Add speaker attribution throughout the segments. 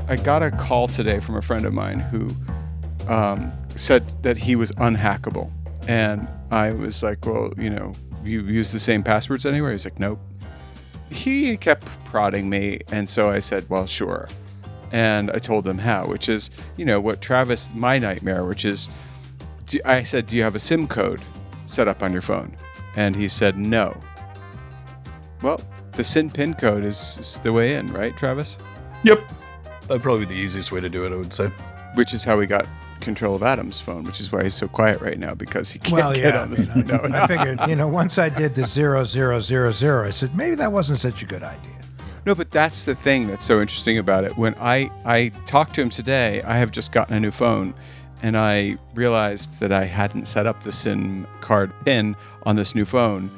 Speaker 1: I got a call today from a friend of mine who said that he was unhackable. And I was like, well, you use the same passwords anywhere? He's like, nope. He kept prodding me. And so I said, well, sure. And I told him how, which is, what Travis, my nightmare, which is, I said, do you have a SIM code set up on your phone? And he said, no. Well, the SIM PIN code is the way in, right, Travis?
Speaker 2: Yep. That'd probably be the easiest way to do it, I would say.
Speaker 1: Which is how we got control of Adam's phone, which is why he's so quiet right now, because he can't get on this.
Speaker 3: I figured, once I did the 0000, I said, maybe that wasn't such a good idea.
Speaker 1: No, but that's the thing that's so interesting about it. When I talked to him today, I have just gotten a new phone, and I realized that I hadn't set up the SIM card PIN on this new phone.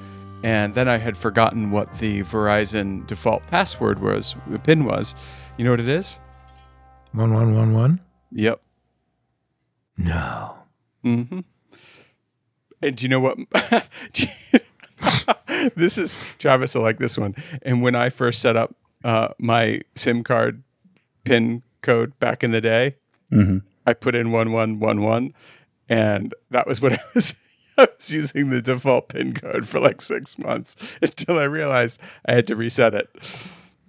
Speaker 1: And then I had forgotten what the Verizon default password was, the PIN was. You know what it is?
Speaker 3: 1111?
Speaker 1: Yep.
Speaker 3: No.
Speaker 1: Mm-hmm. And do you know what? This is, Travis will like this one. And when I first set up my SIM card PIN code back in the day, I put in 1111, and that was what I was using the default PIN code for like 6 months until I realized I had to reset it.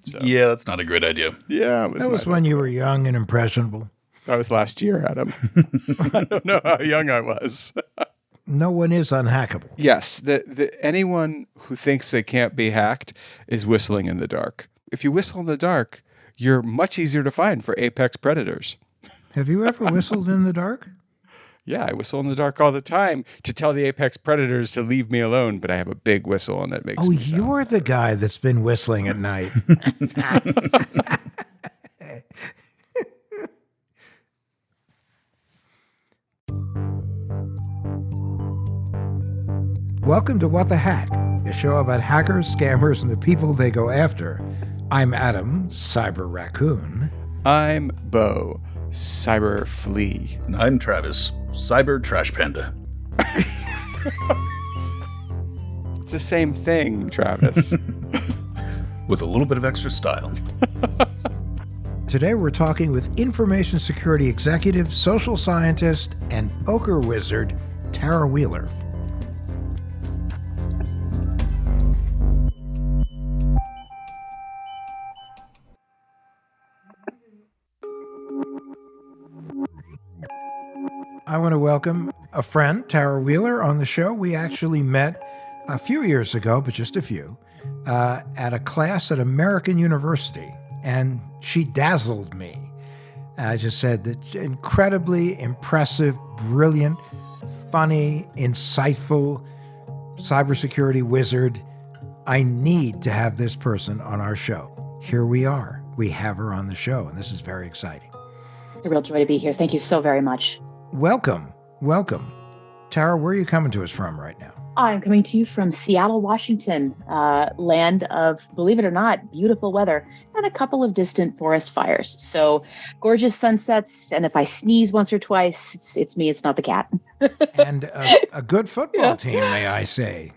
Speaker 1: So,
Speaker 2: yeah, that's not a great idea.
Speaker 1: Yeah.
Speaker 3: That was when you were young and impressionable.
Speaker 1: That was last year, Adam. I don't know how young I was.
Speaker 3: No one is unhackable.
Speaker 1: Yes. Anyone who thinks they can't be hacked is whistling in the dark. If you whistle in the dark, you're much easier to find for apex predators.
Speaker 3: Have you ever whistled in the dark?
Speaker 1: Yeah, I whistle in the dark all the time to tell the apex predators to leave me alone, but I have a big whistle and that makes me sound.
Speaker 3: You're the guy that's been whistling at night. Welcome to What the Hack, a show about hackers, scammers, and the people they go after. I'm Adam, Cyber Raccoon.
Speaker 1: I'm Bo, Cyber Flea.
Speaker 2: And I'm Travis, Cyber Trash Panda.
Speaker 1: It's the same thing, Travis.
Speaker 2: With a little bit of extra style.
Speaker 3: Today we're talking with information security executive, social scientist, and poker wizard, Tarah Wheeler. I want to welcome a friend, Tarah Wheeler, on the show. We actually met a few years ago, but just a few, at a class at American University, and she dazzled me. I just said that incredibly impressive, brilliant, funny, insightful cybersecurity wizard. I need to have this person on our show. Here we are. We have her on the show, and this is very exciting.
Speaker 4: It's a real joy to be here. Thank you so very much.
Speaker 3: Welcome. Tarah, where are you coming to us from right now?
Speaker 4: I'm coming to you from Seattle, Washington, land of, believe it or not, beautiful weather and a couple of distant forest fires. So gorgeous sunsets. And if I sneeze once or twice, it's me, it's not the cat.
Speaker 3: And a good football team, may I say.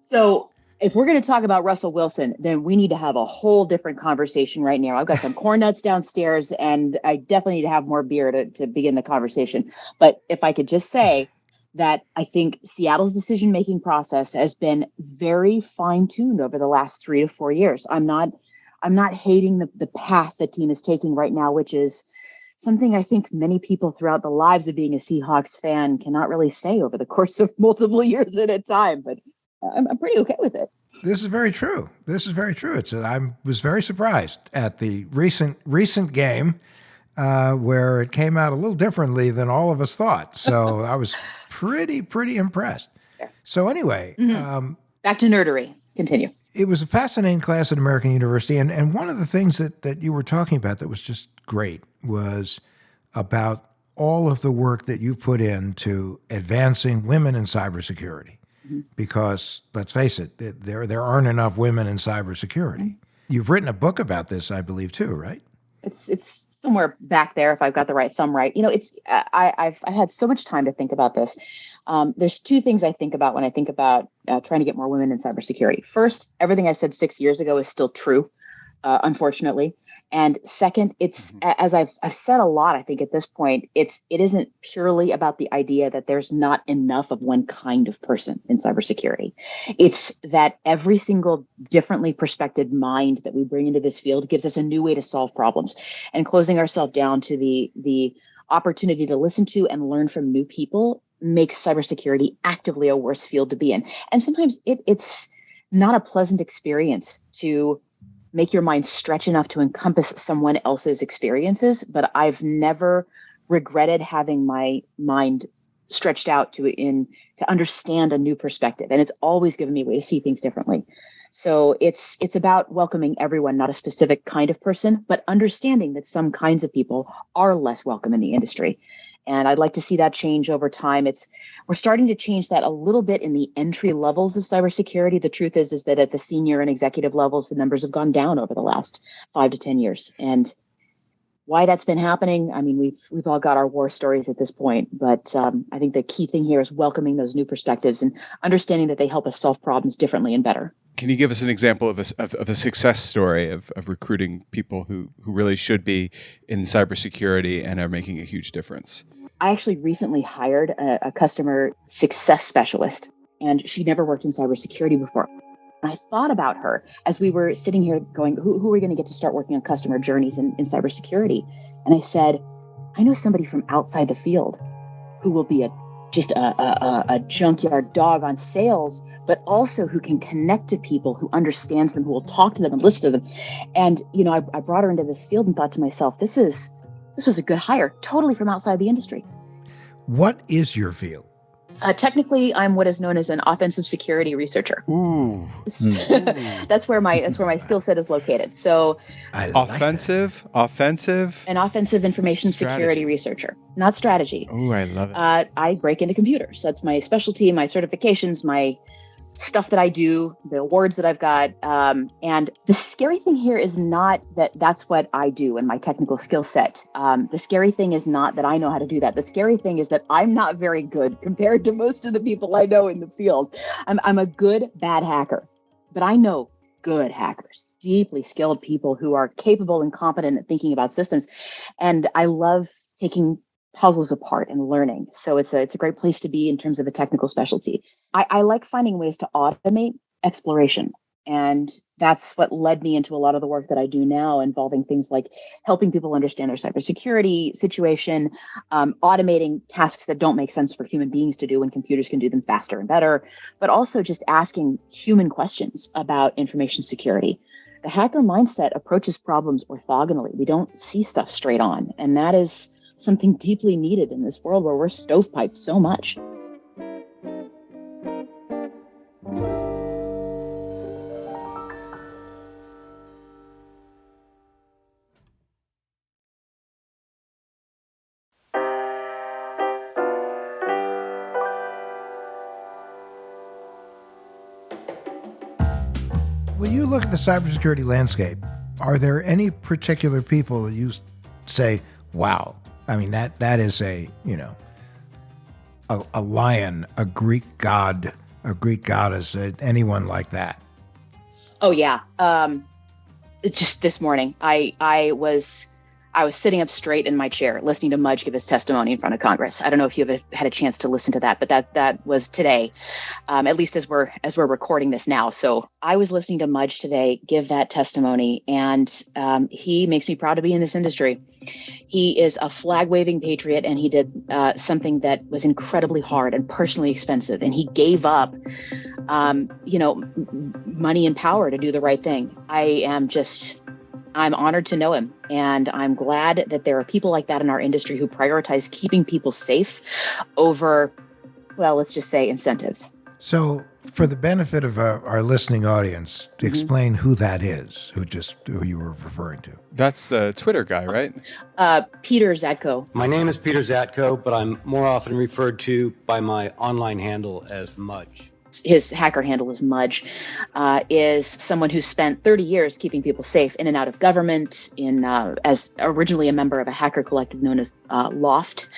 Speaker 4: So if we're going to talk about Russell Wilson, then we need to have a whole different conversation right now. I've got some corn nuts downstairs, and I definitely need to have more beer to begin the conversation. But if I could just say that I think Seattle's decision-making process has been very fine-tuned over the last 3 to 4 years. I'm not hating the path the team is taking right now, which is something I think many people throughout the lives of being a Seahawks fan cannot really say over the course of multiple years at a time. But I'm pretty okay with it.
Speaker 3: This is very true. I was very surprised at the recent game where it came out a little differently than all of us thought. So I was pretty impressed.
Speaker 4: Yeah.
Speaker 3: So anyway,
Speaker 4: back to nerdery. Continue.
Speaker 3: It was a fascinating class at American University, and one of the things that you were talking about that was just great was about all of the work that you put into advancing women in cybersecurity. Because let's face it, there aren't enough women in cybersecurity. You've written a book about this, I believe, too, right?
Speaker 4: It's somewhere back there if I've got the right thumb right. I've had so much time to think about this. There's two things I think about when I think about trying to get more women in cybersecurity. First, everything I said 6 years ago is still true. unfortunately. And second, it's as I've said a lot, I think at this point, it isn't purely about the idea that there's not enough of one kind of person in cybersecurity. It's that every single differently perspective mind that we bring into this field gives us a new way to solve problems, and closing ourselves down to the opportunity to listen to and learn from new people makes cybersecurity actively a worse field to be in. And sometimes it's not a pleasant experience to make your mind stretch enough to encompass someone else's experiences, but I've never regretted having my mind stretched out to understand a new perspective. And it's always given me a way to see things differently. So it's about welcoming everyone, not a specific kind of person, but understanding that some kinds of people are less welcome in the industry. And I'd like to see that change over time. We're starting to change that a little bit in the entry levels of cybersecurity. The truth is that at the senior and executive levels, the numbers have gone down over the last 5 to 10 years. And why that's been happening, I mean, we've all got our war stories at this point, but I think the key thing here is welcoming those new perspectives and understanding that they help us solve problems differently and better.
Speaker 1: Can you give us an example of a success story of recruiting people who really should be in cybersecurity and are making a huge difference?
Speaker 4: I actually recently hired a customer success specialist, and she never worked in cybersecurity before. And I thought about her as we were sitting here going, who are we going to get to start working on customer journeys in cybersecurity? And I said, I know somebody from outside the field who will be just a junkyard dog on sales, but also who can connect to people, who understands them, who will talk to them and listen to them. And, I brought her into this field and thought to myself, this was a good hire, totally from outside the industry.
Speaker 3: What is your field?
Speaker 4: Technically, I'm what is known as an offensive security researcher.
Speaker 1: Ooh.
Speaker 4: That's where my skill set is located. So,
Speaker 1: offensive,
Speaker 4: an offensive information security researcher, not strategy.
Speaker 1: Oh, I love it.
Speaker 4: I break into computers. That's my specialty, my certifications, my stuff that I do, the awards that I've got. And the scary thing here is not that that's what I do in my technical skill set. The scary thing is not that I know how to do that. The scary thing is that I'm not very good compared to most of the people I know in the field. I'm a good, bad hacker, but I know good hackers, deeply skilled people who are capable and competent at thinking about systems. And I love taking puzzles apart and learning. So it's a great place to be in terms of a technical specialty. I like finding ways to automate exploration. And that's what led me into a lot of the work that I do now, involving things like helping people understand their cybersecurity situation, automating tasks that don't make sense for human beings to do when computers can do them faster and better, but also just asking human questions about information security. The hacker mindset approaches problems orthogonally. We don't see stuff straight on. And that is something deeply needed in this world where we're stovepiped so much.
Speaker 3: When you look at the cybersecurity landscape, are there any particular people that you say, wow, I mean, that is a lion, a Greek god, a Greek goddess, anyone like that?
Speaker 4: Oh, yeah. Just this morning, I was sitting up straight in my chair, listening to Mudge give his testimony in front of Congress. I don't know if you've had a chance to listen to that, but that was today, at least as we're recording this now. So I was listening to Mudge today give that testimony, and he makes me proud to be in this industry. He is a flag-waving patriot, and he did something that was incredibly hard and personally expensive, and he gave up, money and power to do the right thing. I'm honored to know him, and I'm glad that there are people like that in our industry who prioritize keeping people safe over, well, let's just say incentives.
Speaker 3: So for the benefit of our listening audience, to explain who that is, who you were referring to.
Speaker 1: That's the Twitter guy, right?
Speaker 4: Peter Zatko.
Speaker 5: My name is Peter Zatko, but I'm more often referred to by my online handle as Mudge.
Speaker 4: His hacker handle is Mudge, is someone who spent 30 years keeping people safe in and out of government, as originally a member of a hacker collective known as Loft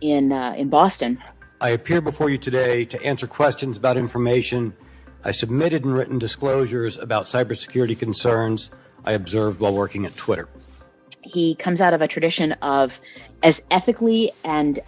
Speaker 4: in Boston.
Speaker 5: I appear before you today to answer questions about information I submitted in written disclosures about cybersecurity concerns I observed while working at Twitter.
Speaker 4: He comes out of a tradition of as ethically and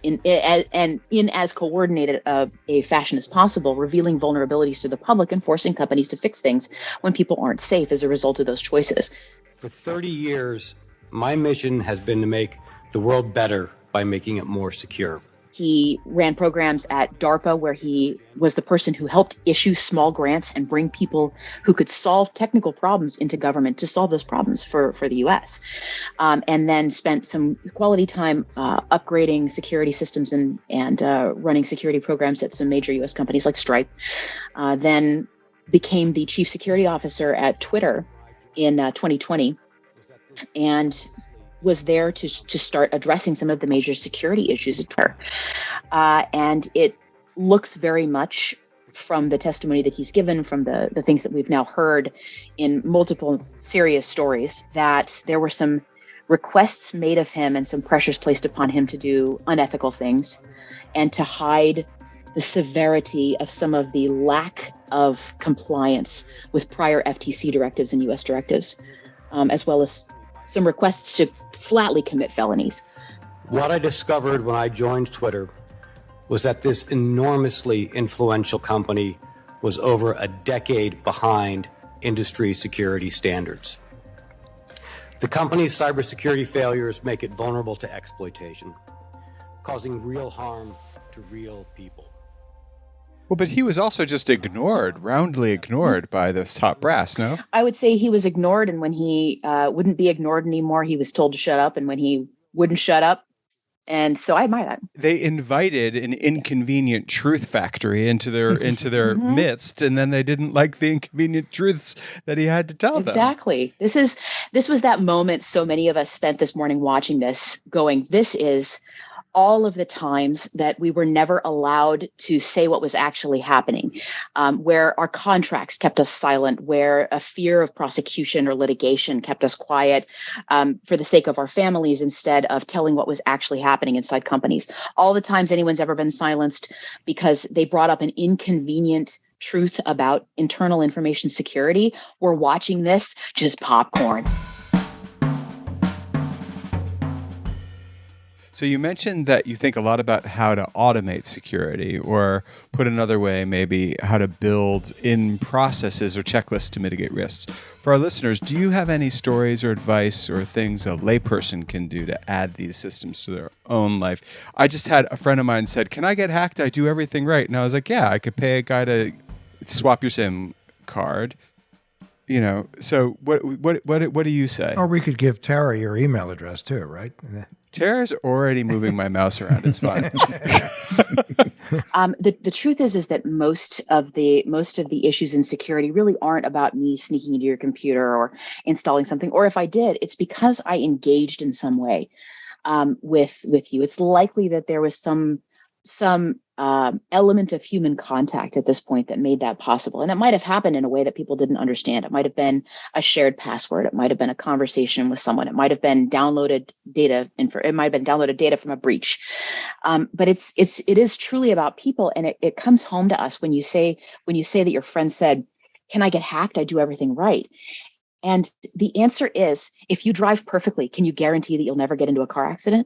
Speaker 4: in as coordinated a fashion as possible, revealing vulnerabilities to the public and forcing companies to fix things when people aren't safe as a result of those choices.
Speaker 5: For 30 years, my mission has been to make the world better by making it more secure.
Speaker 4: He ran programs at DARPA where he was the person who helped issue small grants and bring people who could solve technical problems into government to solve those problems for the US. And then spent some quality time upgrading security systems and running security programs at some major US companies like Stripe. Then became the chief security officer at Twitter in 2020 and was there to start addressing some of the major security issues at Twitter. And it looks very much from the testimony that he's given, from the things that we've now heard in multiple serious stories, that there were some requests made of him and some pressures placed upon him to do unethical things and to hide the severity of some of the lack of compliance with prior FTC directives and US directives, as well as some requests to flatly commit felonies.
Speaker 5: What I discovered when I joined Twitter was that this enormously influential company was over a decade behind industry security standards. The company's cybersecurity failures make it vulnerable to exploitation, causing real harm to real people.
Speaker 1: Well, but he was also just roundly ignored by this top brass, no?
Speaker 4: I would say he was ignored, and when he wouldn't be ignored anymore, he was told to shut up, and when he wouldn't shut up, and so I admire that.
Speaker 1: They invited an inconvenient truth factory into their midst, and then they didn't like the inconvenient truths that he had to tell them.
Speaker 4: Exactly. This was that moment so many of us spent this morning watching this, going, this is all of the times that we were never allowed to say what was actually happening, where our contracts kept us silent, where a fear of prosecution or litigation kept us quiet for the sake of our families instead of telling what was actually happening inside companies. All the times anyone's ever been silenced because they brought up an inconvenient truth about internal information security, we're watching this just popcorn.
Speaker 1: So you mentioned that you think a lot about how to automate security, or put another way, maybe how to build in processes or checklists to mitigate risks. For our listeners, do you have any stories or advice or things a layperson can do to add these systems to their own life? I just had a friend of mine said, "Can I get hacked? I do everything right." And I was like, "Yeah, I could pay a guy to swap your SIM card." So what do you say?
Speaker 3: Or we could give Tara your email address too, right?
Speaker 1: Tara's already moving my mouse around. It's fine.
Speaker 4: The truth is that most of the issues in security really aren't about me sneaking into your computer or installing something. Or if I did, it's because I engaged in some way with you. It's likely that there was some element of human contact at this point that made that possible. And it might have happened in a way that people didn't understand. It might have been a shared password. It might have been a conversation with someone. It might have been downloaded data. It might have been downloaded data from a breach. But it is truly about people. And it comes home to us when you say that your friend said, "Can I get hacked? I do everything right." And the answer is, if you drive perfectly, can you guarantee that you'll never get into a car accident?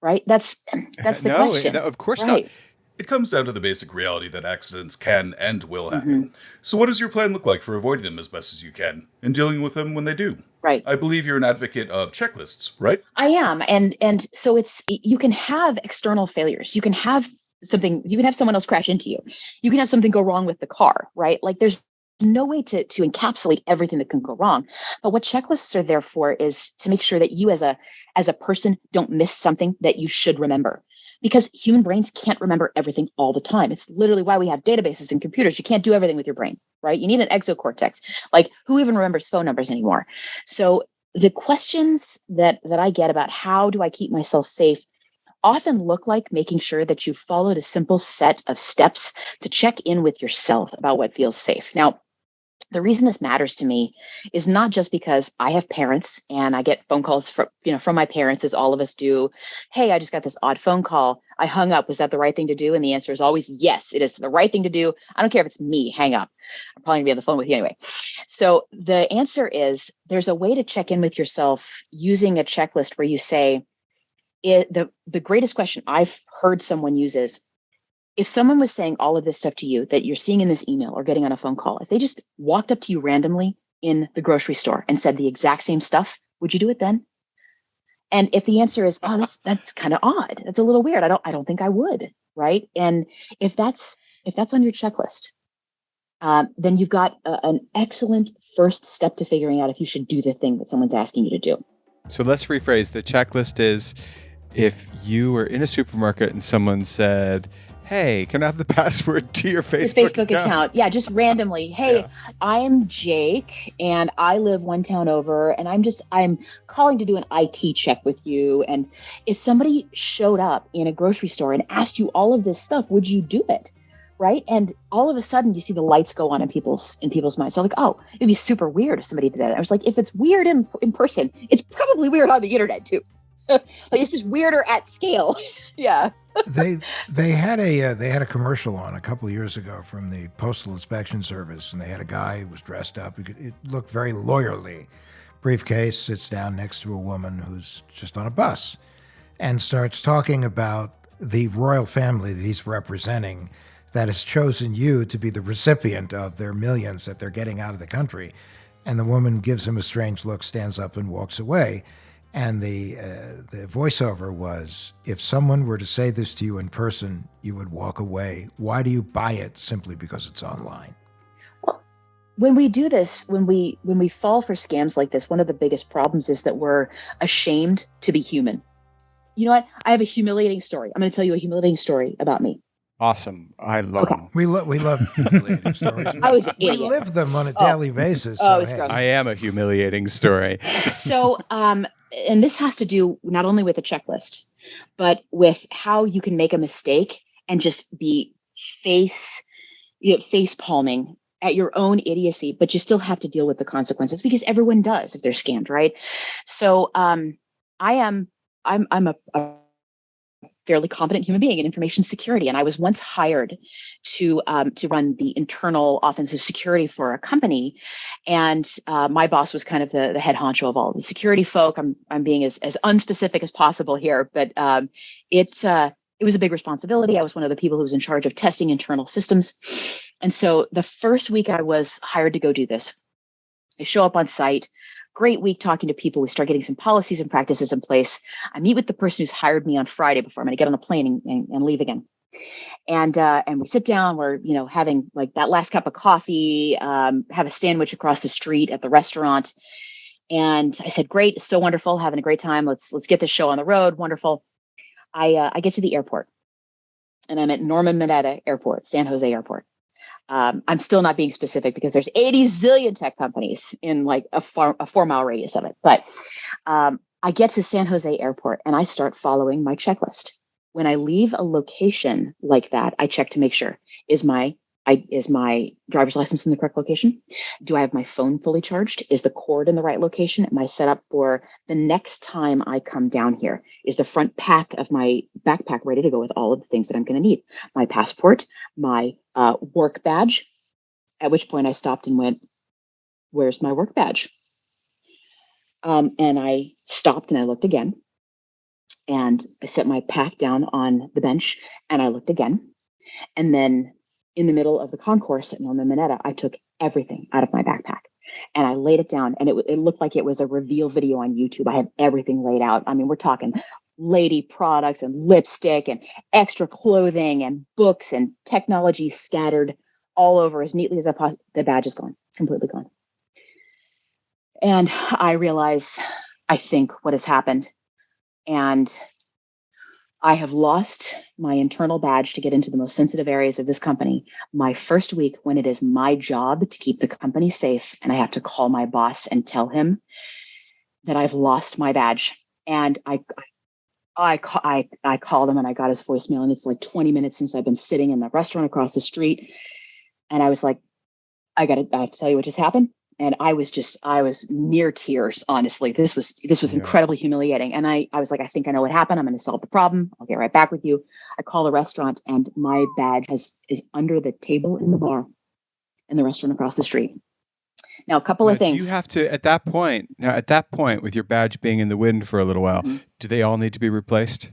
Speaker 4: Right? That's the question.
Speaker 1: No, of course
Speaker 4: right.
Speaker 1: not.
Speaker 2: It comes down to the basic reality that accidents can and will happen. So what does your plan look like for avoiding them as best as you can and dealing with them when they do?
Speaker 4: Right.
Speaker 2: I believe you're an advocate of checklists, right?
Speaker 4: I am. And so you can have external failures. You can have someone else crash into you. You can have something go wrong with the car, right? Like there's no way to encapsulate everything that can go wrong. But what checklists are there for is to make sure that you as a person don't miss something that you should remember. Because human brains can't remember everything all the time. It's literally why we have databases and computers. You can't do everything with your brain, right? You need an exocortex. Like, who even remembers phone numbers anymore? So the questions that I get about how do I keep myself safe often look like making sure that you followed a simple set of steps to check in with yourself about what feels safe. Now, the reason this matters to me is not just because I have parents and I get phone calls from my parents, as all of us do. "Hey, I just got this odd phone call. I hung up. Was that the right thing to do? And the answer is always yes, it is the right thing to do. I don't care if it's me, hang up. I'm probably gonna be on the phone with you anyway. So the answer is there's a way to check in with yourself using a checklist where you say, the greatest question I've heard someone use is, if someone was saying all of this stuff to you that you're seeing in this email or getting on a phone call, if they just walked up to you randomly in the grocery store and said the exact same stuff, would you do it then? And if the answer is, oh, that's kind of odd, that's a little weird, I don't think I would, right? And if that's on your checklist, then you've got an excellent first step to figuring out if you should do the thing that someone's asking you to do.
Speaker 1: So let's rephrase. The checklist is, if you were in a supermarket and someone said, hey, can I have the password to your Facebook account?
Speaker 4: Yeah, just randomly. Hey, I'm Jake and I live one town over and I'm calling to do an IT check with you. And if somebody showed up in a grocery store and asked you all of this stuff, would you do it? Right. And all of a sudden you see the lights go on in people's minds. So like, oh, it'd be super weird if somebody did that. I was like, if it's weird in person, it's probably weird on the internet too. Like it's just weirder at scale. Yeah.
Speaker 3: They had a commercial on a couple of years ago from the Postal Inspection Service, and they had a guy who was dressed up. It looked very lawyerly. Briefcase, sits down next to a woman who's just on a bus and starts talking about the royal family that he's representing that has chosen you to be the recipient of their millions that they're getting out of the country. And the woman gives him a strange look, stands up and walks away. And the voiceover was, if someone were to say this to you in person, you would walk away. Why do you buy it simply because it's online?
Speaker 4: Well, when we do this, when we fall for scams like this, one of the biggest problems is that we're ashamed to be human. You know what? I have a humiliating story. I'm going to tell you a humiliating story about me.
Speaker 1: Awesome. I love them.
Speaker 3: We love humiliating stories.
Speaker 4: I was an
Speaker 3: We
Speaker 4: idiot.
Speaker 3: live them on a daily basis.
Speaker 4: Oh,
Speaker 3: So,
Speaker 4: it's gross.
Speaker 1: I am a humiliating story.
Speaker 4: So, and this has to do not only with a checklist, but with how you can make a mistake and just be face palming at your own idiocy, but you still have to deal with the consequences because everyone does if they're scammed, right? So, I'm a fairly competent human being in information security, and I was once hired to run the internal offensive security for a company, and my boss was kind of the head honcho of all the security folk. I'm being as unspecific as possible here, but it was a big responsibility. I was one of the people who was in charge of testing internal systems, and so the first week I was hired to go do this, I show up on site. Great week talking to people. We start getting some policies and practices in place. I meet with the person who's hired me on Friday before I'm going to get on a plane and leave again. And we sit down. We're having like that last cup of coffee. Have a sandwich across the street at the restaurant. And I said, "Great, so wonderful, having a great time. Let's get this show on the road. Wonderful." I get to the airport, and I'm at Norman Mineta Airport, San Jose Airport. I'm still not being specific because there's 80 zillion tech companies in like a 4-mile radius of it. But I get to San Jose Airport and I start following my checklist. When I leave a location like that, I check to make sure, is my driver's license in the correct location? Do I have my phone fully charged? Is the cord in the right location? Am I set up for the next time I come down here? Is the front pack of my backpack ready to go with all of the things that I'm going to need? My passport, my work badge, at which point I stopped and went, where's my work badge? And I stopped and I looked again. And I set my pack down on the bench and I looked again. And then in the middle of the concourse at Norman Mineta, I took everything out of my backpack and I laid it down, and it looked like it was a reveal video on YouTube. I had everything laid out. I mean, we're talking lady products and lipstick and extra clothing and books and technology scattered all over as neatly as I possibly. The badge is gone, completely gone. And I realize, I think, what has happened. And I have lost my internal badge to get into the most sensitive areas of this company my first week, when it is my job to keep the company safe. And I have to call my boss and tell him that I've lost my badge. And I called him and I got his voicemail, and it's like 20 minutes since I've been sitting in the restaurant across the street. And I was like, I have to tell you what just happened. And I was near tears, honestly. This was incredibly humiliating. And I was like, I think I know what happened. I'm going to solve the problem. I'll get right back with you. I call the restaurant, and my badge is under the table in the bar in the restaurant across the street. Now, a couple of things.
Speaker 1: Do you have to, at that point, with your badge being in the wind for a little while, do they all need to be replaced?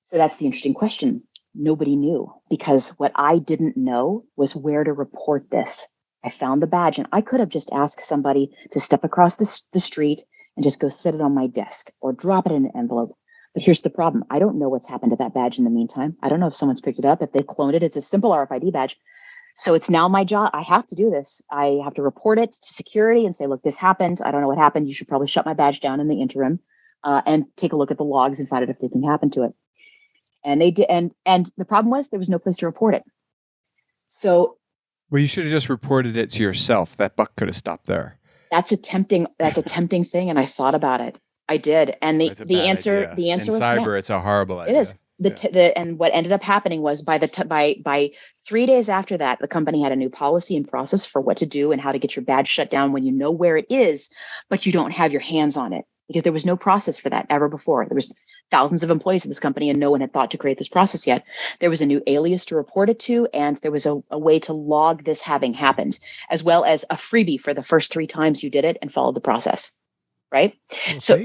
Speaker 4: So that's the interesting question. Nobody knew, because what I didn't know was where to report this. I found the badge, and I could have just asked somebody to step across the street and just go sit it on my desk or drop it in an envelope. But here's the problem. I don't know what's happened to that badge in the meantime. I don't know if someone's picked it up, if they've cloned it. It's a simple RFID badge. So it's now my job. I have to do this. I have to report it to security and say, look, this happened. I don't know what happened. You should probably shut my badge down in the interim, and take a look at the logs and find out if anything happened to it. And they did. And the problem was there was no place to report it. So,
Speaker 1: well, you should have just reported it to yourself. That buck could have stopped there.
Speaker 4: That's a tempting thing. And I thought about it. I did. And the answer
Speaker 1: in
Speaker 4: was
Speaker 1: cyber, it's a horrible idea.
Speaker 4: It is. And what ended up happening was by 3 days after that, the company had a new policy and process for what to do and how to get your badge shut down when you know where it is, but you don't have your hands on it, because there was no process for that ever before. There was thousands of employees at this company, and no one had thought to create this process yet. There was a new alias to report it to, and there was a way to log this having happened, as well as a freebie for the first 3 times you did it and followed the process. Right.
Speaker 3: Well, so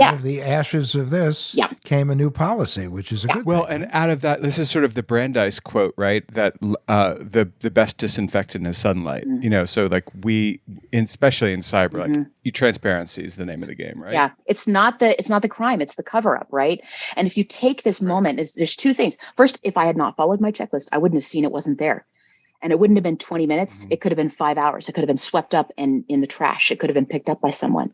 Speaker 3: out of the ashes of this came a new policy, which is a good thing.
Speaker 1: Well, and out of that, this is sort of the Brandeis quote, right? That the best disinfectant is sunlight. You know, so like especially in cyber, like transparency is the name of the game, right?
Speaker 4: Yeah, it's not the crime, it's the cover up, right? And if you take this moment, there's 2 things. First, if I had not followed my checklist, I wouldn't have seen it wasn't there. And it wouldn't have been 20 minutes. It could have been 5 hours. It could have been swept up in the trash. It could have been picked up by someone.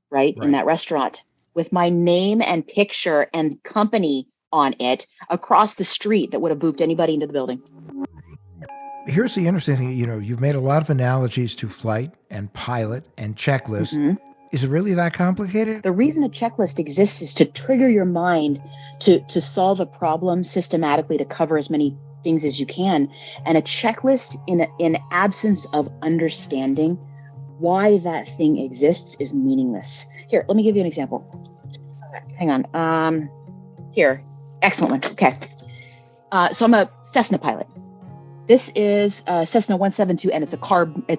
Speaker 4: Right, in that restaurant with my name and picture and company on it across the street that would have booped anybody into the building.
Speaker 3: Here's the interesting thing. You know, you've made a lot of analogies to flight and pilot and checklist. Is it really that complicated?
Speaker 4: The reason a checklist exists is to trigger your mind to solve a problem systematically, to cover as many things as you can. And a checklist in absence of understanding why that thing exists is meaningless. Here, let me give you an example. Hang on. Here, excellent one. Okay. So I'm a Cessna pilot. This is a Cessna 172, and it's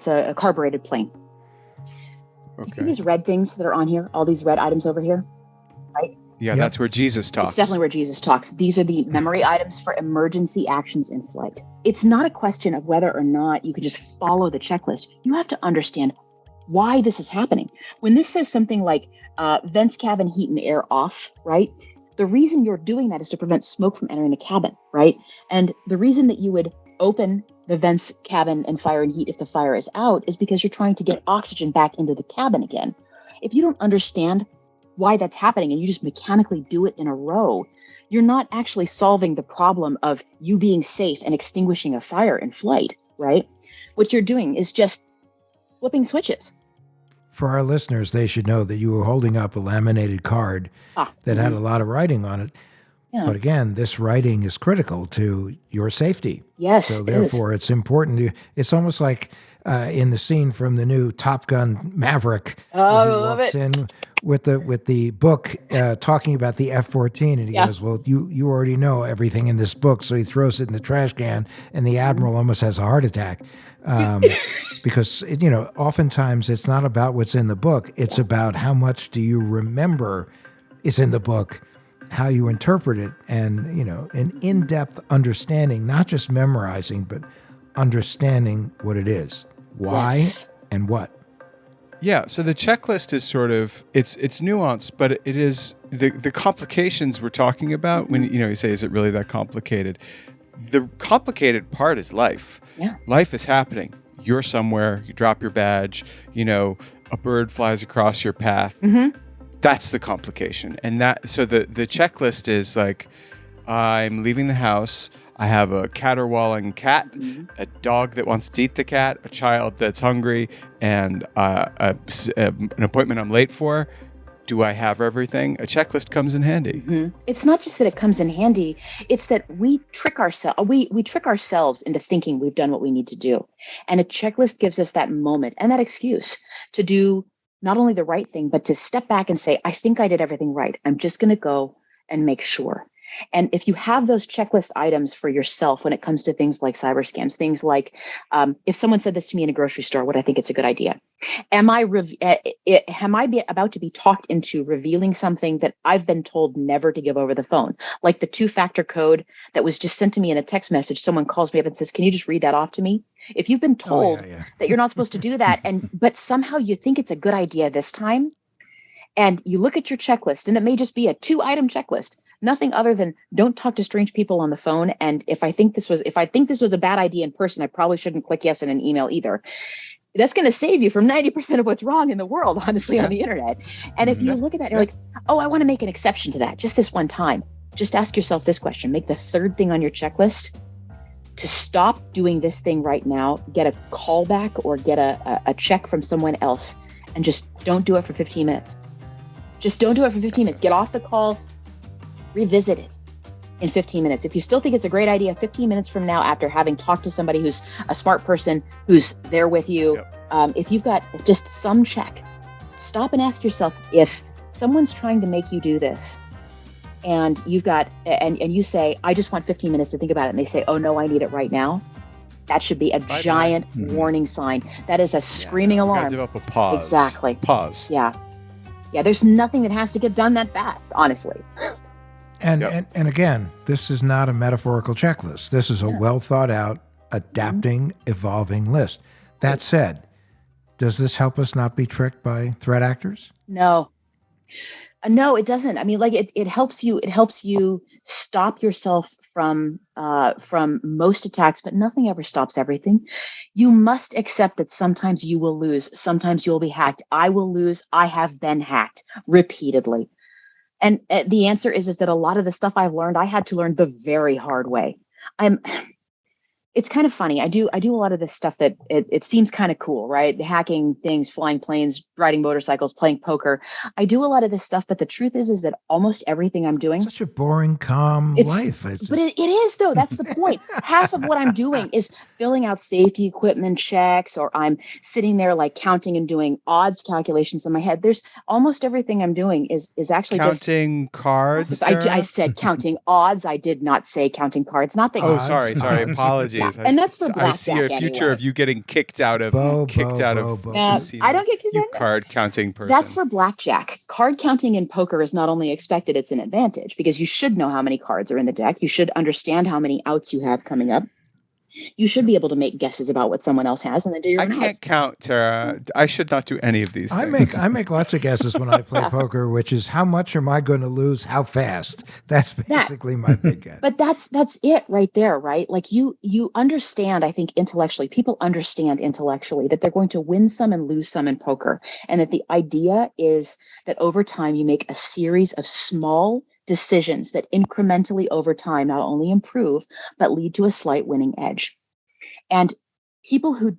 Speaker 4: a carbureted plane. Okay. You see these red things that are on here? All these red items over here, right?
Speaker 1: Yeah, that's where Jesus talks.
Speaker 4: It's definitely where Jesus talks. These are the memory items for emergency actions in flight. It's not a question of whether or not you could just follow the checklist. You have to understand why this is happening. When this says something like vents, cabin, heat, and air off, right? The reason you're doing that is to prevent smoke from entering the cabin, right? And the reason that you would open the vents, cabin, and fire and heat if the fire is out is because you're trying to get oxygen back into the cabin again. If you don't understand why that's happening and you just mechanically do it in a row, you're not actually solving the problem of you being safe and extinguishing a fire in flight, right? What you're doing is just flipping switches.
Speaker 3: For our listeners, they should know that you were holding up a laminated card that had a lot of writing on it. Yeah. But again, this writing is critical to your safety.
Speaker 4: Yes.
Speaker 3: So therefore, it's important. It's almost like in the scene from the new Top Gun Maverick.
Speaker 4: Oh, I love it.
Speaker 3: In with the book talking about the F-14, and he goes, "Well, you already know everything in this book," so he throws it in the trash can, and the admiral almost has a heart attack. Because, oftentimes it's not about what's in the book. It's about how much do you remember is in the book, how you interpret it, and, an in-depth understanding, not just memorizing, but understanding what it is, why and what.
Speaker 1: Yeah, so the checklist is sort of, it's nuanced, but it is the complications we're talking about when, you say, is it really that complicated? The complicated part is life.
Speaker 4: Yeah.
Speaker 1: Life is happening. You're somewhere, you drop your badge, a bird flies across your path. That's the complication. And so the checklist is like, I'm leaving the house. I have a caterwauling cat, a dog that wants to eat the cat, a child that's hungry, and an appointment I'm late for. do I have everything? A checklist comes in handy.
Speaker 4: It's not just that it comes in handy, it's that we trick ourselves we trick ourselves into thinking we've done what we need to do. And a checklist gives us that moment and that excuse to do not only the right thing, but to step back and say, I think I did everything right. I'm just going to go and make sure. And if you have those checklist items for yourself when it comes to things like cyber scams, things like if someone said this to me in a grocery store, would I think it's a good idea? Am I about to be talked into revealing something that I've been told never to give over the phone? Like the 2-factor code that was just sent to me in a text message. Someone calls me up and says, can you just read that off to me? If you've been told that you're not supposed to do that, but somehow you think it's a good idea this time, and you look at your checklist, and it may just be a 2-item checklist, nothing other than don't talk to strange people on the phone. And if I think this was a bad idea in person, I probably shouldn't click yes in an email either. That's going to save you from 90% of what's wrong in the world, honestly, on the internet. And if you look at that, you're like, oh, I want to make an exception to that just this one time. Just ask yourself this question. Make the third thing on your checklist to stop doing this thing right now, get a call back or get a check from someone else, and just don't do it for 15 minutes. Just don't do it for 15 minutes. Get off the call, revisit it in 15 minutes. If you still think it's a great idea, 15 minutes from now, after having talked to somebody who's a smart person, who's there with you, if you've got just some check, stop and ask yourself, if someone's trying to make you do this and you've got, and you say, I just want 15 minutes to think about it. And they say, oh no, I need it right now. That should be a giant warning sign. That is a screaming alarm.
Speaker 1: Gotta develop a pause.
Speaker 4: Exactly.
Speaker 1: Pause.
Speaker 4: Yeah. There's nothing that has to get done that fast, honestly.
Speaker 3: And again, this is not a metaphorical checklist. This is a well thought out, adapting, evolving list. That said, does this help us not be tricked by threat actors?
Speaker 4: No. No, it doesn't. I mean, like it helps you stop yourself from most attacks, but nothing ever stops everything. You must accept that sometimes you will lose. Sometimes you will be hacked. I will lose. I have been hacked repeatedly. And the answer is that a lot of the stuff I've learned, I had to learn the very hard way. It's kind of funny. I do a lot of this stuff that it seems kind of cool, right? Hacking things, flying planes, riding motorcycles, playing poker. I do a lot of this stuff, but the truth is that almost everything I'm doing,
Speaker 3: such a boring, calm life.
Speaker 4: But it is though. That's the point. Half of what I'm doing is filling out safety equipment checks, or I'm sitting there like counting and doing odds calculations in my head. There's almost everything I'm doing is actually
Speaker 1: counting cards.
Speaker 4: I said counting odds. I did not say counting cards. Not that.
Speaker 1: Oh, sorry. Apologies.
Speaker 4: Yeah. And that's for blackjack.
Speaker 1: I see a future
Speaker 4: anyway.
Speaker 1: of you getting kicked out of casinos.
Speaker 4: I don't get kicked out.
Speaker 1: Card counting person.
Speaker 4: That's for blackjack. Card counting in poker is not only expected, it's an advantage, because you should know how many cards are in the deck. You should understand how many outs you have coming up. You should be able to make guesses about what someone else has and then do your own odds.
Speaker 1: I can't count, Tara. I should not do any of these things.
Speaker 3: I make lots of guesses when I play poker, which is how much am I going to lose? How fast? That's basically my big guess.
Speaker 4: But that's it right there, right? Like you understand, I think intellectually, people understand intellectually that they're going to win some and lose some in poker. And that the idea is that over time you make a series of small decisions that incrementally over time not only improve, but lead to a slight winning edge. And people who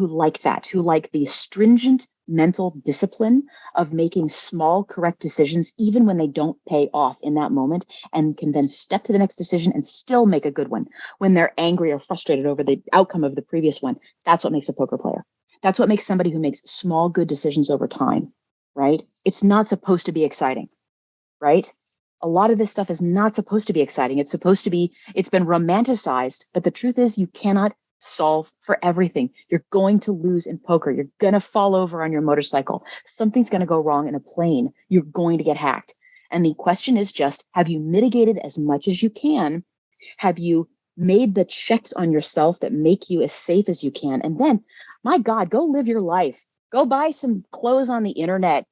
Speaker 4: like that, who like the stringent mental discipline of making small correct decisions, even when they don't pay off in that moment, and can then step to the next decision and still make a good one when they're angry or frustrated over the outcome of the previous one. That's what makes a poker player. That's what makes somebody who makes small, good decisions over time, right? It's not supposed to be exciting, right? A lot of this stuff is not supposed to be exciting. It's been romanticized, but the truth is you cannot solve for everything. You're going to lose in poker. You're going to fall over on your motorcycle. Something's going to go wrong in a plane. You're going to get hacked. And the question is just, have you mitigated as much as you can? Have you made the checks on yourself that make you as safe as you can? And then, my God, go live your life. Go buy some clothes on the internet,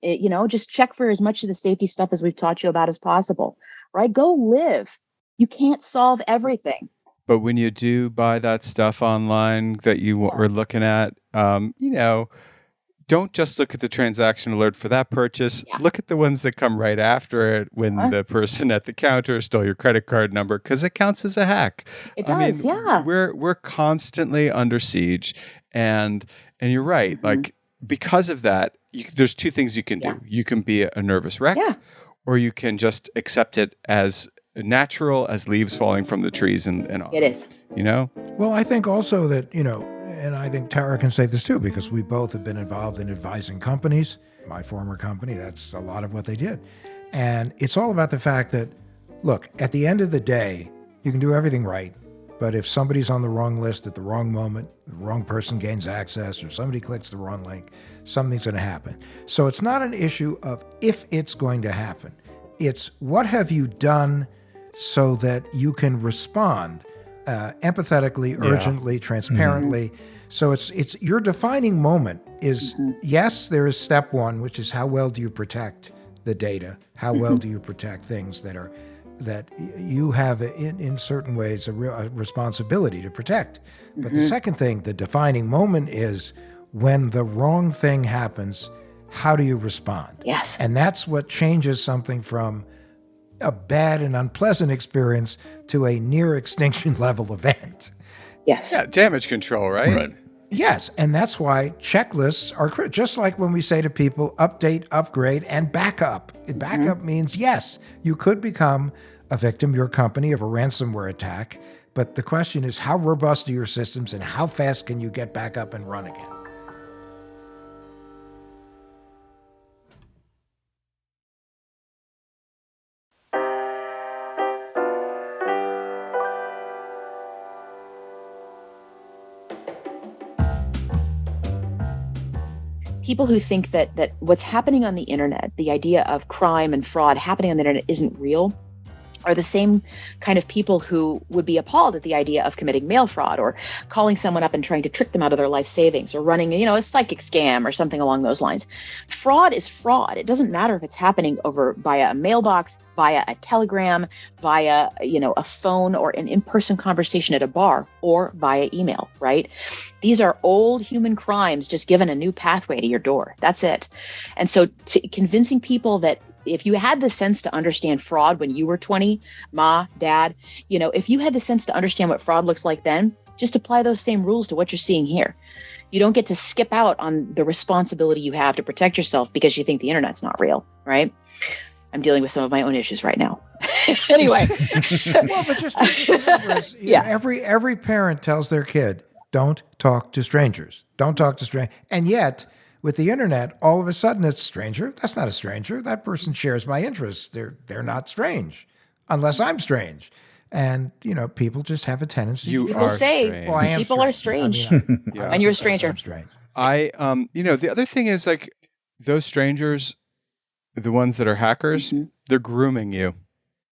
Speaker 4: just check for as much of the safety stuff as we've taught you about as possible, right? Go live. You can't solve everything.
Speaker 1: But when you do buy that stuff online that you were looking at, don't just look at the transaction alert for that purchase. Yeah. Look at the ones that come right after it when the person at the counter stole your credit card number, because it counts as a hack.
Speaker 4: It does, yeah.
Speaker 1: We're constantly under siege, and you're right. Mm-hmm. Like, because of that, there's two things you can do.
Speaker 4: Yeah.
Speaker 1: You can be a nervous wreck,
Speaker 4: Yeah.
Speaker 1: or you can just accept it as natural as leaves falling from the trees in autumn.
Speaker 4: It is.
Speaker 1: You know?
Speaker 3: Well, I think also that, and I think Tara can say this too, because we both have been involved in advising companies. My former company, that's a lot of what they did. And it's all about the fact that, look, at the end of the day, you can do everything right. But if somebody's on the wrong list at the wrong moment, the wrong person gains access, or somebody clicks the wrong link, something's going to happen. So it's not an issue of if it's going to happen. It's what have you done so that you can respond empathetically, urgently, transparently. So it's your defining moment is, yes, there is step one, which is how well do you protect the data? How well do you protect things that you have in certain ways a responsibility to protect? But the second thing, the defining moment, is when the wrong thing happens, how do you respond?
Speaker 4: Yes.
Speaker 3: And that's what changes something from a bad and unpleasant experience to a near extinction level event.
Speaker 4: Yes.
Speaker 1: Yeah, damage control, right?
Speaker 2: Right.
Speaker 3: Yes, and that's why checklists are just like when we say to people, update, upgrade, and backup. Backup means, yes, you could become a victim, your company, of a ransomware attack, but the question is, how robust are your systems and how fast can you get back up and run again?
Speaker 4: People who think that what's happening on the internet, the idea of crime and fraud happening on the internet, isn't real, are the same kind of people who would be appalled at the idea of committing mail fraud or calling someone up and trying to trick them out of their life savings or running, a psychic scam or something along those lines. Fraud is fraud. It doesn't matter if it's happening via a mailbox, via a telegram, via, a phone or an in-person conversation at a bar, or via email, right? These are old human crimes just given a new pathway to your door. That's it. And so convincing people that if you had the sense to understand fraud when you were 20, ma, dad, if you had the sense to understand what fraud looks like then, just apply those same rules to what you're seeing here. You don't get to skip out on the responsibility you have to protect yourself because you think the internet's not real, right? I'm dealing with some of my own issues right now. Anyway.
Speaker 3: Well, but just remember, every parent tells their kid, don't talk to strangers. Don't talk to strangers. And yet, with the internet, all of a sudden it's stranger. That's not a stranger. That person shares my interests. They're not strange, unless I'm strange. And people just have a tendency.
Speaker 4: People say
Speaker 3: well, I am
Speaker 4: people
Speaker 3: strange.
Speaker 4: are strange, and you're a stranger.
Speaker 3: I'm strange.
Speaker 1: The other thing is, like, those strangers, the ones that are hackers, they're grooming you.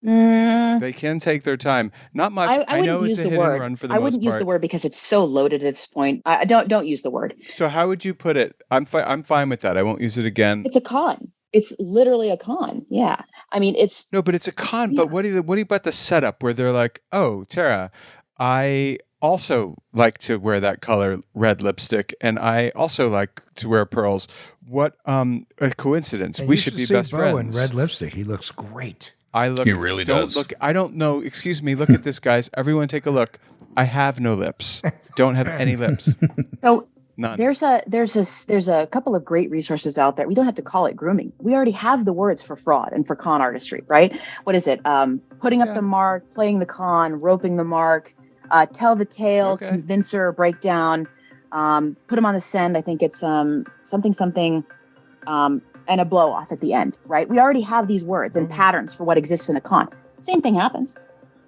Speaker 1: They can take their time. Not much. I know it's a hit and run for the most part.
Speaker 4: I wouldn't use the word because it's so loaded at this point. I don't use the word.
Speaker 1: So how would you put it? I'm fine with that. I won't use it again.
Speaker 4: It's a con. It's literally a con. Yeah. I mean, it's
Speaker 1: no, but it's a con.
Speaker 4: Yeah.
Speaker 1: But what do you about the setup where they're like, "Oh, Tara, I also like to wear that color red lipstick, and I also like to wear pearls. What a coincidence!
Speaker 3: And
Speaker 1: we
Speaker 3: you
Speaker 1: should be
Speaker 3: see
Speaker 1: best
Speaker 3: Bo
Speaker 1: friends."
Speaker 3: in red lipstick. He looks great.
Speaker 1: I look.
Speaker 2: He really does.
Speaker 1: Look. I don't know. Excuse me. Look at this, guys. Everyone, take a look. I have no lips. Don't have any lips.
Speaker 4: So
Speaker 1: None.
Speaker 4: there's a couple of great resources out there. We don't have to call it grooming. We already have the words for fraud and for con artistry, right? What is it? Putting up the mark, playing the con, roping the mark, tell the tale, convincer, breakdown, put them on the send. I think it's something. And a blow off at the end, right? We already have these words and patterns for what exists in a con. Same thing happens.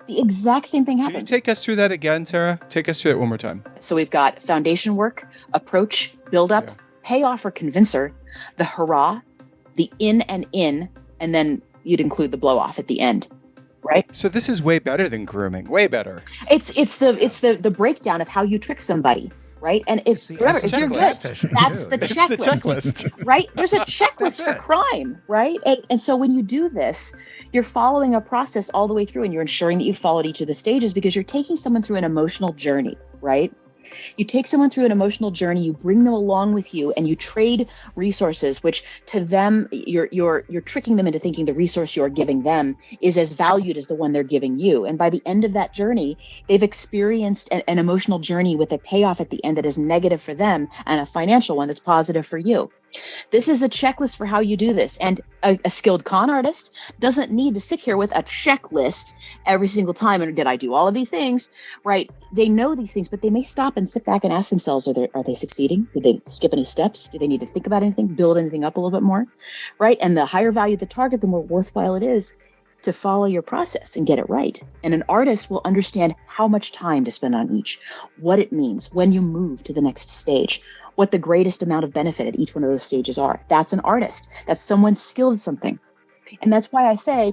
Speaker 4: The exact same thing happens.
Speaker 1: Can you take us through that again, Tara? Take us through it one more time.
Speaker 4: So we've got foundation work, approach, build up, payoff or convincer, the hurrah, the in, and then you'd include the blow off at the end, right?
Speaker 1: So this is way better than grooming. Way better.
Speaker 4: It's the breakdown of how you trick somebody. Right. And if you're good, that's the checklist. Right. There's a checklist for crime. Right. And so when you do this, you're following a process all the way through and you're ensuring that you've followed each of the stages because you're taking someone through an emotional journey. Right. You take someone through an emotional journey, you bring them along with you, and you trade resources, which to them, you're tricking them into thinking the resource you're giving them is as valued as the one they're giving you. And by the end of that journey, they've experienced an emotional journey with a payoff at the end that is negative for them and a financial one that's positive for you. This is a checklist for how you do this. And a skilled con artist doesn't need to sit here with a checklist every single time. And did I do all of these things? Right. They know these things, but they may stop and sit back and ask themselves, are they succeeding? Did they skip any steps? Do they need to think about anything, build anything up a little bit more? Right. And the higher value the target, the more worthwhile it is to follow your process and get it right. And an artist will understand how much time to spend on each, what it means when you move to the next stage, what the greatest amount of benefit at each one of those stages are. That's an artist. That's someone skilled at something. And that's why I say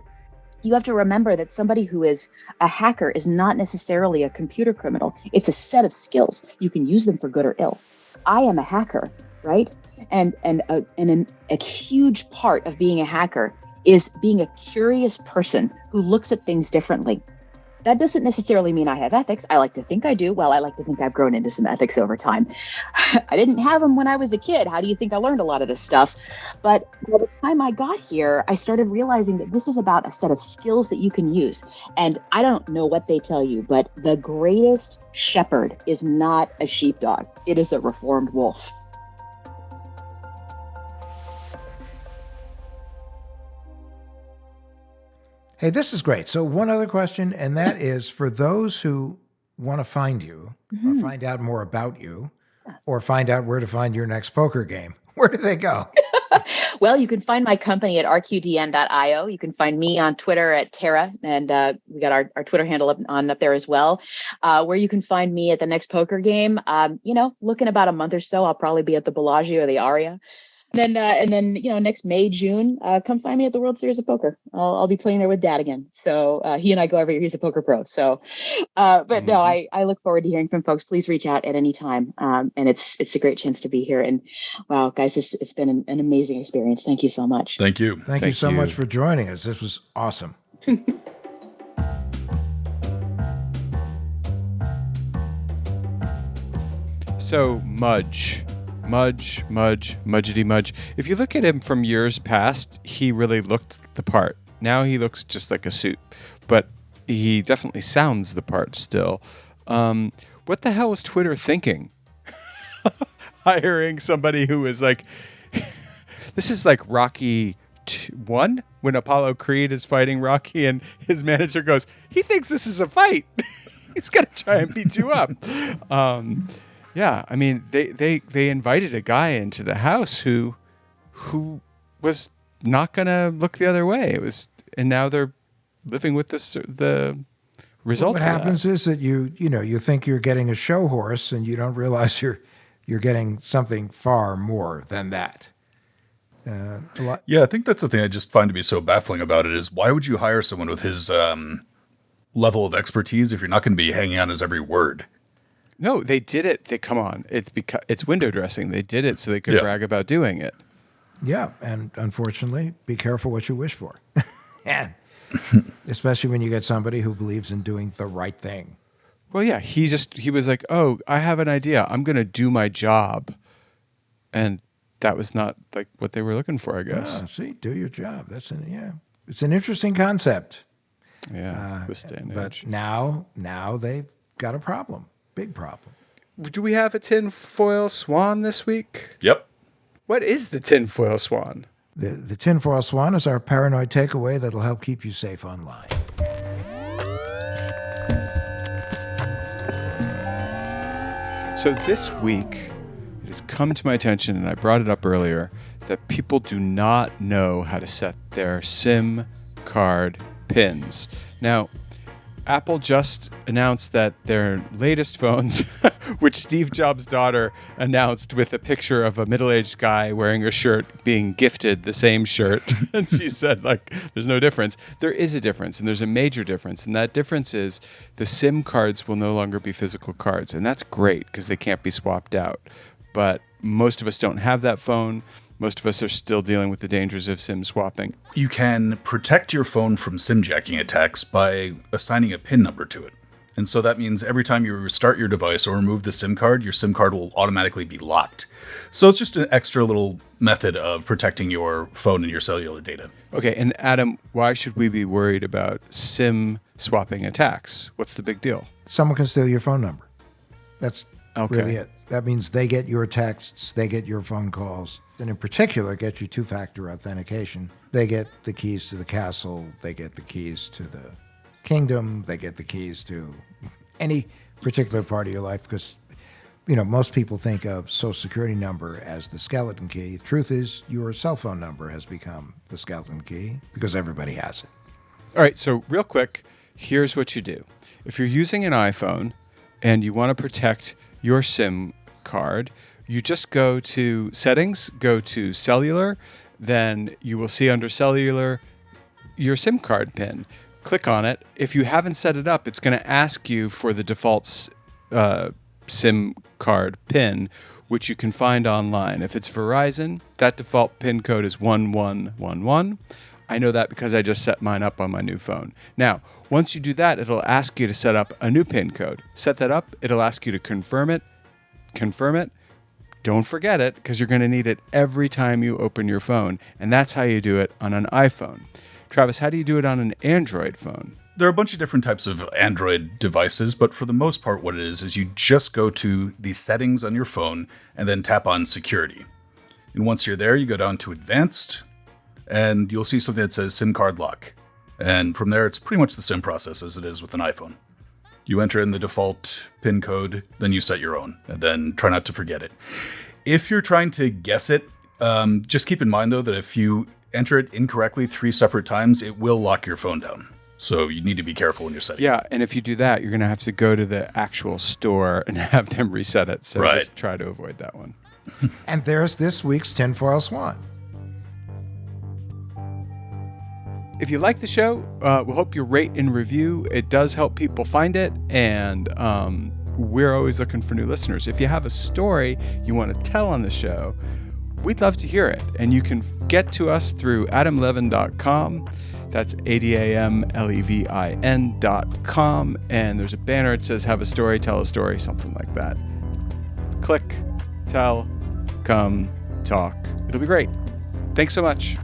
Speaker 4: you have to remember that somebody who is a hacker is not necessarily a computer criminal. It's a set of skills. You can use them for good or ill. I am a hacker, right? And a huge part of being a hacker is being a curious person who looks at things differently. That doesn't necessarily mean I have ethics. I like to think I do. Well, I like to think I've grown into some ethics over time. I didn't have them when I was a kid. How do you think I learned a lot of this stuff? But by the time I got here, I started realizing that this is about a set of skills that you can use. And I don't know what they tell you, but the greatest shepherd is not a sheepdog. It is a reformed wolf.
Speaker 3: Hey, this is great. So one other question, and that is for those who want to find you or find out more about you or find out where to find your next poker game, where do they go?
Speaker 4: Well, you can find my company at rqdn.io. You can find me on Twitter at Tarah, and we got our Twitter handle up there as well. Where you can find me at the next poker game, look in about a month or so, I'll probably be at the Bellagio or the Aria. And then next May, June, come find me at the World Series of Poker. I'll be playing there with Dad again. So he and I go every year. He's a poker pro. So, but no, I look forward to hearing from folks. Please reach out at any time. And it's a great chance to be here. And wow, guys, it's been an amazing experience. Thank you so much.
Speaker 2: Thank you.
Speaker 3: Thank you so much for joining us. This was awesome.
Speaker 1: So Mudgety Mudge. If you look at him from years past, he really looked the part. Now he looks just like a suit, but he definitely sounds the part still. What the hell was Twitter thinking? Hiring somebody who was like, this is like Rocky 1 when Apollo Creed is fighting Rocky and his manager goes, he thinks this is a fight. He's gonna try and beat you up. Yeah, I mean, they invited a guy into the house who was not gonna look the other way. And now they're living with the results.
Speaker 3: What happens is that you think you're getting a show horse, and you don't realize you're getting something far more than that.
Speaker 2: Yeah, I think that's the thing I just find to be so baffling about it is why would you hire someone with his level of expertise if you're not going to be hanging on his every word?
Speaker 1: No, they did it. Come on. It's window dressing. They did it so they could brag about doing it.
Speaker 3: Yeah, and unfortunately, be careful what you wish for. And especially when you get somebody who believes in doing the right thing.
Speaker 1: Well, yeah, he was like, "Oh, I have an idea. I'm going to do my job." And that was not like what they were looking for, I guess.
Speaker 3: See, do your job. It's an interesting concept.
Speaker 1: Yeah, this day and age.
Speaker 3: But now they've got a problem. Big problem.
Speaker 1: Do we have a tinfoil swan this week?
Speaker 2: Yep.
Speaker 1: What is the tinfoil swan?
Speaker 3: The tinfoil swan is our paranoid takeaway that'll help keep you safe online.
Speaker 1: So this week, it has come to my attention, and I brought it up earlier, that people do not know how to set their SIM card pins. Now, Apple just announced that their latest phones, which Steve Jobs' daughter announced with a picture of a middle-aged guy wearing a shirt being gifted the same shirt. And she said, like, there's no difference. There is a difference, and there's a major difference. And that difference is the SIM cards will no longer be physical cards. And that's great because they can't be swapped out. But most of us don't have that phone. Most of us are still dealing with the dangers of SIM swapping.
Speaker 2: You can protect your phone from SIM jacking attacks by assigning a PIN number to it. And so that means every time you restart your device or remove the SIM card, your SIM card will automatically be locked. So it's just an extra little method of protecting your phone and your cellular data.
Speaker 1: Okay, and Adam, why should we be worried about SIM swapping attacks? What's the big deal?
Speaker 3: Someone can steal your phone number. That's
Speaker 1: Okay.
Speaker 3: really it. That means they get your texts, they get your phone calls. and in particular get you two-factor authentication. They get the keys to the castle, they get the keys to the kingdom, they get the keys to any particular part of your life, because most people think of Social Security number as the skeleton key. Truth is, your cell phone number has become the skeleton key because everybody has it.
Speaker 1: All right, so real quick, here's what you do. If you're using an iPhone and you want to protect your SIM card, you just go to Settings, go to Cellular, then you will see under Cellular your SIM card PIN. Click on it. If you haven't set it up, it's going to ask you for the default SIM card PIN, which you can find online. If it's Verizon, that default PIN code is 1111. I know that because I just set mine up on my new phone. Now, once you do that, it'll ask you to set up a new PIN code. Set that up. It'll ask you to confirm it. Confirm it. Don't forget it, because you're going to need it every time you open your phone. And that's how you do it on an iPhone. Travis, how do you do it on an Android phone?
Speaker 2: There are a bunch of different types of Android devices, but for the most part, what it is you just go to the settings on your phone and then tap on security. And once you're there, you go down to advanced, and you'll see something that says SIM card lock. And from there, it's pretty much the same process as it is with an iPhone. You enter in the default PIN code, then you set your own, and then try not to forget it. If you're trying to guess it, just keep in mind, though, that if you enter it incorrectly 3 separate times, it will lock your phone down. So you need to be careful when you're setting it.
Speaker 1: Yeah, and if you do that, you're going to have to go to the actual store and have them reset it. So just try to avoid that one.
Speaker 3: And there's this week's Tinfoil Swan.
Speaker 1: If you like the show, we hope you rate and review. It does help people find it, and we're always looking for new listeners. If you have a story you want to tell on the show, we'd love to hear it. And you can get to us through adamlevin.com. That's ADAMLEVIN.com. And there's a banner that says, have a story, tell a story, something like that. Click, tell, come, talk. It'll be great. Thanks so much.